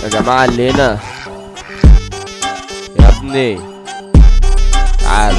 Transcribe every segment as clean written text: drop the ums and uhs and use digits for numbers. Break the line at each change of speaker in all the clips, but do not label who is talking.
يا جماعة اللي هنا يا ابني تعال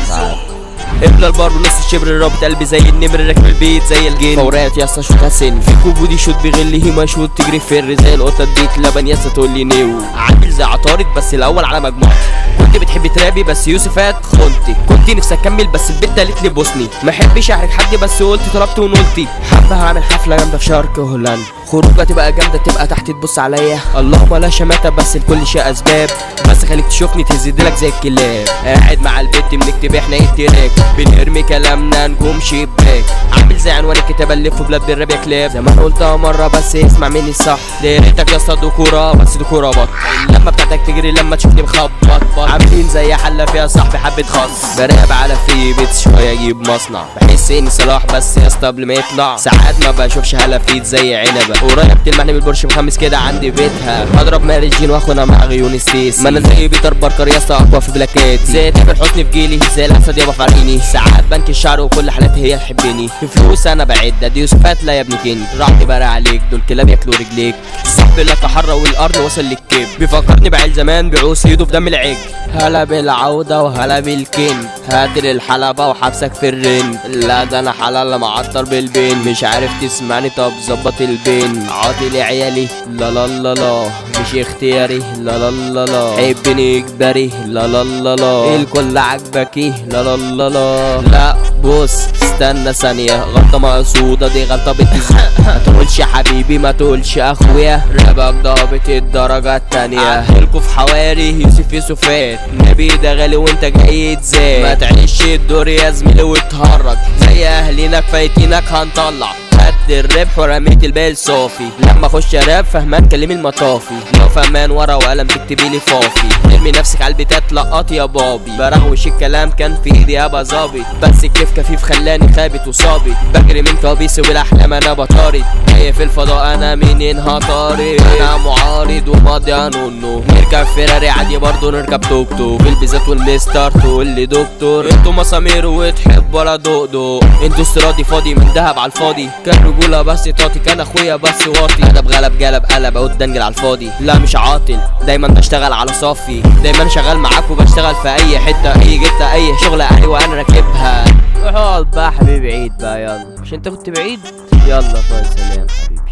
ابن البار ونص الشبر رابط قلبي زي النمر راكب البيت زي الجن فورات يا اسطى شوت هسن في كوبودي شوت بغل هيما شوت تجري فر زي القطه اديت لبن يا اسطى تقول لي نيو عامل زي عطارد بس الاول على مجموعتي كنت بتحبي ترابي بس يوسفات خنتي كنت نفسي اكمل بس البت قالت لي بوسني ما احبش احرج حد بس قلت طلبت ونقلتي حابه هعمل حفله جامده في شرق هولندا خروجه تبقى جامده تبقى تحت تبص عليا اللهم لا شماته بس لكل شيء اسباب بس خليك تشوفني تهزدلك زي الكلاب قاعد مع البت بنكتب احنا التراك بنرمي كلامنا نجوم شباك عامل زي عنوان الكتاب الف بلاد الراب يا كلاب زي ما انا قلتها مره بس اسمع مني الصح دايرتك يا اسطى دكوره بس دكوره بط اللمه بتاعتك تجري لما تشوفني مخبط عاملين زي حله فيها صاحبي حبه خص براقب على فري بيتس شويه اجيب مصنع بحس اني صلاح بس يا اسطى قبل ما يطلع ساعات ما بشوفش هلافيت زي عنبه قريب تلمحني بالبرش مخمس كده عندي بيتها اضرب مال الجين واخدها مع غيون ستيسي ما انا زي بيتر باركر يا اسطى اقوى في بلاكاتي زي تامر حسني في جيلي زي الاسد يابا فارقيني ساعات بنك الشعر وكل حالاتي هي تحبني في فلوس انا بعد دي يوسفات لا يا ابني كني راحتي بقى عليك دول كلاب ياكلوا رجليك صاحبي لك حره والارض وصل للكيب بيفكرني بعيل زمان بيعوز ايده في دم العجل هلا بالعوده وهلا بالكن هاتي الحلبه وحبسك في الرن لا ده انا حلال معطر بالبين مش عارف تسمعني طب ظبط البين عاطي لعيالي لا لا لا لا مش اختياري لا لا لا لا حبني اجباري لا لا لا لا الكل عجبكي لا لا لا لا لا بص استنى ثانية غلطة مقصودة دي غلطة بتزق ما تقولش حبيبي ما تقولش اخويا رابك ضابط الدرجة التانية عهلكوا في حواري يوسف يوسفات نبي ده غالي وانت جاي تزاد ما تعيش الدور يا زميلي وتهرج زي اهلنا كفايتينك هنطلع خدت الربح ورميت البال صافي لما اخش راب فهمان كلمي المطافي لو فهمان ورا وقلم تكتبيلي فافي ارمي نفسك على البتات لقط يا بابي برغوش الكلام كان في ايدي ابقى ظابط بس الكيف كفيف خلاني خابت وصابت بجري من كوابيسي والاحلام انا بطارد جاي في الفضاء انا منين هطارد انا معارض وماضي انونو نركب فيراري عادي برضه نركب توك توك بالبيزات والمستر تقول لي دكتور انتوا مسامير وتحب ولا دقدق انتوا استرادي فاضي من دهب على الفاضي كان رجوله بس طاطي كان اخويا بس واطي ادب غلب جلب قلب اقول دنجل على الفاضي لا مش عاطل دايما بشتغل على صافي دايما شغال معاك وبشتغل في اي حته اي جته اي شغله ايوه انا راكبها اقعد بقى حبيبي عيد بقى يلا مش انت كنت بعيد يلا باي سلام حبيبي